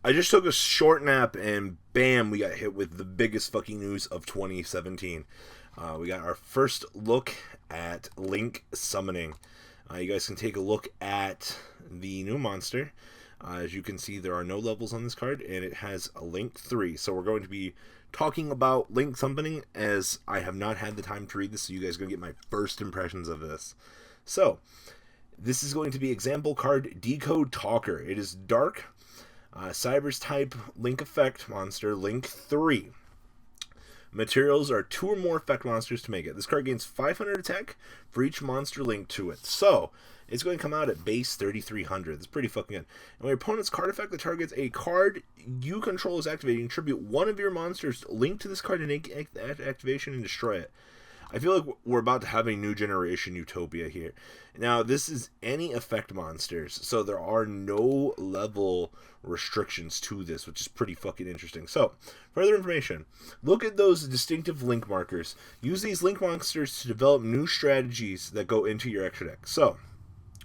I just took a short nap and bam, we got hit with the biggest fucking news of 2017. We got our first look at Link summoning. You guys can take a look at the new monster. As you can see, there are no levels on this card, and it has a Link 3. So we're going to be talking about Link summoning, as I have not had the time to read this, so you guys are going to get my first impressions of this. So, this is going to be example card Decode Talker. It is dark. Cyber's type Link effect monster, Link 3. Materials are 2 or more effect monsters to make it. This card gains 500 attack for each monster linked to it. So, it's going to come out at base 3,300. It's pretty fucking good. And when your opponent's card effect that targets a card you control is activated, you contribute one of your monsters linked to this card and activation and destroy it. I feel like we're about to have a new generation utopia here. Now, this is any effect monsters, so there are no level restrictions to this, which is pretty fucking interesting. So, further information, look at those distinctive link markers. Use these link monsters to develop new strategies that go into your extra deck. So,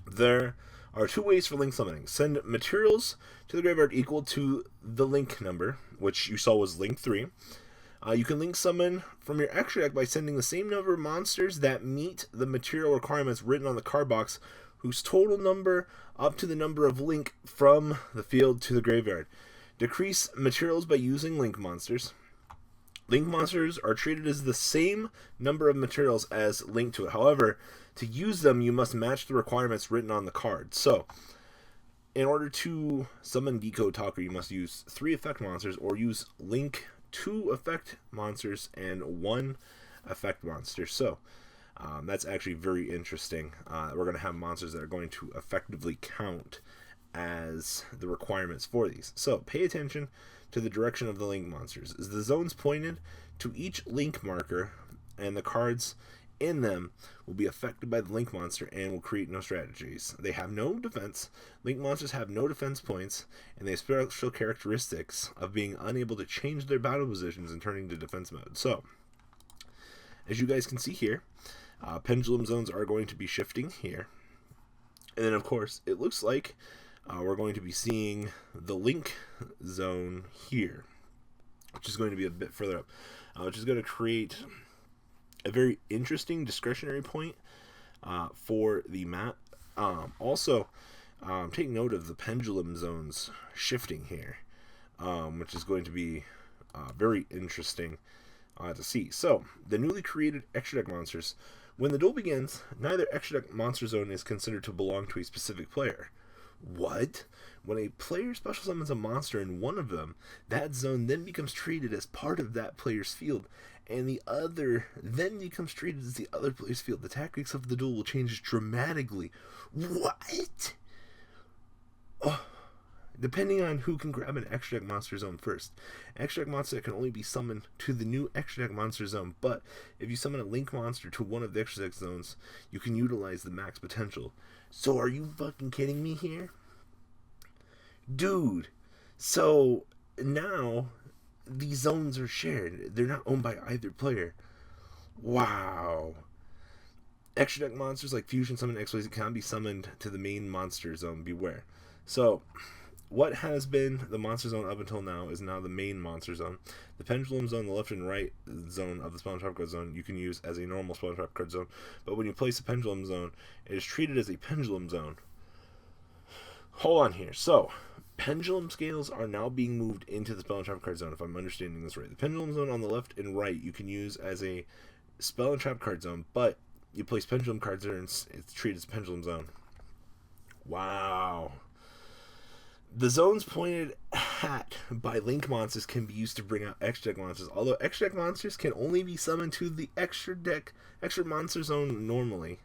there are 2 ways for link summoning. Send materials to the graveyard equal to the link number, which you saw was link 3. You can link summon from your extra deck by sending the same number of monsters that meet the material requirements written on the card box, whose total number up to the number of link from the field to the graveyard. Decrease materials by using link monsters. Link monsters are treated as the same number of materials as link to it. However, to use them, you must match the requirements written on the card. So, in order to summon Decode Talker, you must use 3 effect monsters or use link 2 effect monsters and 1 effect monster. So that's actually very interesting. We're going to have monsters that are going to effectively count as the requirements for these. So pay attention to the direction of the link monsters. As the zones pointed to each link marker, and the cards in them will be affected by the link monster and will create no strategies. They have no defense. Link monsters have no defense points, and they have special characteristics of being unable to change their battle positions and turning to defense mode. So, as you guys can see here, pendulum zones are going to be shifting here. And then, of course, it looks like we're going to be seeing the link zone here, which is going to be a bit further up, which is going to create a very interesting discretionary point for the map. Also, take note of the pendulum zones shifting here, which is going to be very interesting to see. So, the newly created extra deck monsters. When the duel begins, neither extra deck monster zone is considered to belong to a specific player. What? When a player special summons a monster in one of them, that zone then becomes treated as part of that player's field, and the other then becomes treated as the other player's field. The tactics of the duel will change dramatically. What? Oh. Depending on who can grab an extra deck monster zone first. Extra deck monster can only be summoned to the new extra deck monster zone, but if you summon a link monster to one of the extra deck zones, you can utilize the max potential. So are you fucking kidding me here? Dude, so now these zones are shared. They're not owned by either player. Wow. Extra deck monsters like Fusion Summon XYZ can be summoned to the main monster zone. Beware. So, what has been the monster zone up until now is now the main monster zone. The pendulum zone, the left and right zone of the spell and trap card zone, you can use as a normal spell and trap card zone. But when you place a pendulum zone, it is treated as a pendulum zone. Hold on here. So, pendulum scales are now being moved into the spell and trap card zone, if I'm understanding this right. The pendulum zone on the left and right you can use as a spell and trap card zone, but you place pendulum cards there and it's treated as a pendulum zone. Wow. The zones pointed at by link monsters can be used to bring out extra deck monsters, although extra deck monsters can only be summoned to the extra monster zone normally.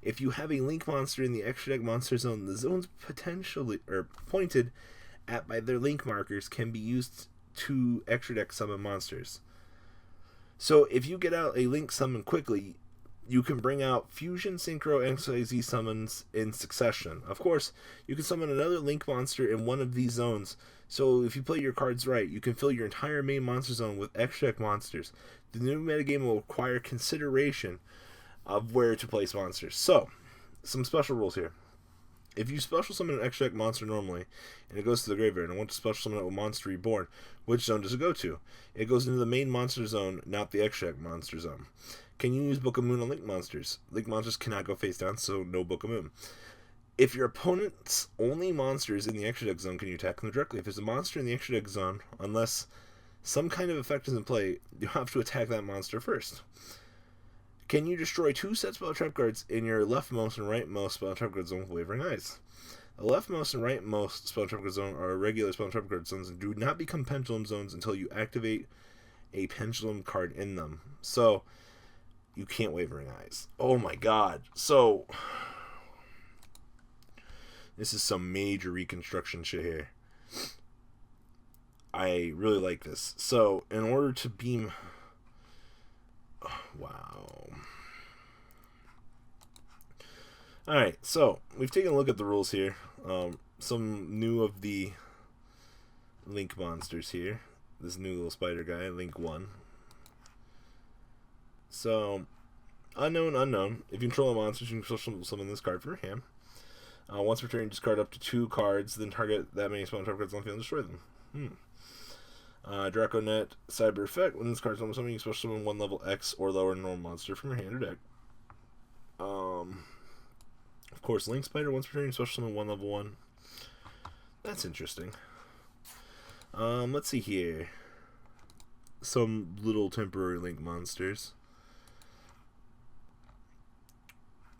If you have a link monster in the extra deck monster zone, the zones potentially or pointed at by their link markers can be used to extra deck summon monsters. So if you get out a link summon quickly, you can bring out Fusion, Synchro, and XYZ summons in succession. Of course, you can summon another link monster in one of these zones. So if you play your cards right, you can fill your entire main monster zone with extra deck monsters. The new metagame will require consideration of where to place monsters. So, some special rules here. If you special summon an extra deck monster normally, and it goes to the graveyard, and want to special summon it with Monster Reborn, which zone does it go to? It goes into the main monster zone, not the extra deck monster zone. Can you use Book of Moon on Link monsters? Link monsters cannot go face down, so no Book of Moon. If your opponent's only monster is in the extra deck zone, can you attack them directly? If there's a monster in the extra deck zone, unless some kind of effect is in play, you have to attack that monster first. Can you destroy 2 set spell trap cards in your leftmost and rightmost spell trap card zone with Wavering Eyes? The leftmost and rightmost spell trap card zone are regular spell trap card zones and do not become pendulum zones until you activate a pendulum card in them. So, you can't Wavering Eyes. Oh my god. So, this is some major reconstruction shit here. I really like this. So, in order to beam... Oh, wow. Alright, so, we've taken a look at the rules here. Some new of the Link monsters here. This new little spider guy, Link 1. So, unknown. If you control a monster, you can summon this card from your hand. Once per turn, you discard up to 2 cards, then target that many spell trap cards on the field and destroy them. Draconet Cyber Effect. When this card summons something, you can special summon 1 level X or lower normal monster from your hand or deck. Of course, Link Spider. Once per turn, you special summon 1 level 1. That's interesting. Let's see here. Some little temporary Link monsters.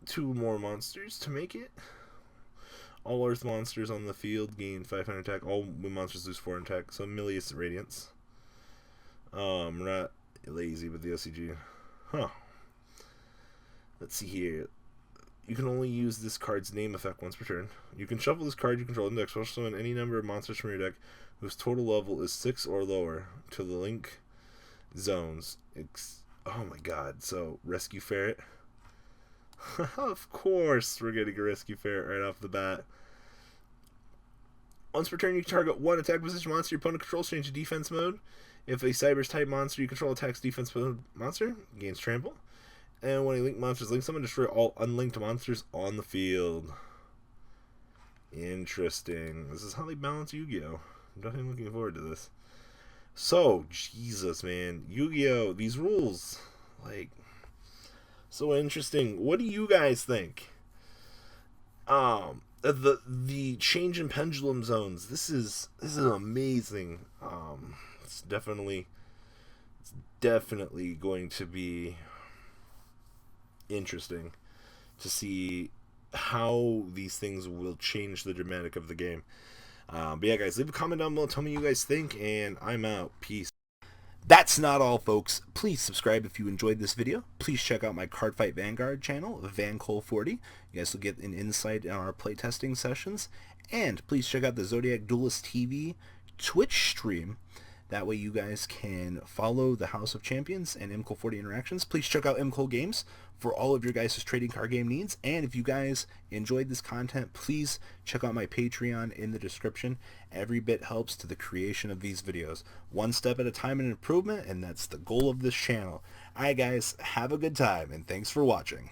2 more monsters to make it. All Earth monsters on the field gain 500 attack. All Wind monsters lose 4 attack. So Milius Radiance. We're not lazy with the OCG. Huh. Let's see here. You can only use this card's name effect once per turn. You can shuffle this card you control in deck, special summon any number of monsters from your deck whose total level is 6 or lower to the Link zones. Oh my god. So, Rescue Ferret. Of course, we're getting a Rescue Ferret right off the bat. Once per turn, you can target 1 attack position monster your opponent controls, change to defense mode. If a Cyber's type monster you control attacks defense mode monster, gains trample. And when a Link monster is linked, someone destroy all unlinked monsters on the field. Interesting. This is how they balance Yu-Gi-Oh! I'm definitely looking forward to this. So, Jesus, man. Yu-Gi-Oh! These rules, like... so interesting. What do you guys think? The change in pendulum zones. This is amazing. It's definitely going to be interesting to see how these things will change the dramatic of the game. But yeah, guys, leave a comment down below. Tell me what you guys think, and I'm out. Peace. That's not all, folks. Please subscribe if you enjoyed this video. Please check out my Cardfight Vanguard channel, VanCole40. You guys will get an insight on our playtesting sessions. And please check out the Zodiac Duelist TV Twitch stream. That way you guys can follow the House of Champions and MCole40 interactions. Please check out MCole Games for all of your guys' trading card game needs. And if you guys enjoyed this content, please check out my Patreon in the description. Every bit helps to the creation of these videos. One step at a time in improvement, and that's the goal of this channel. Alright guys, have a good time, and thanks for watching.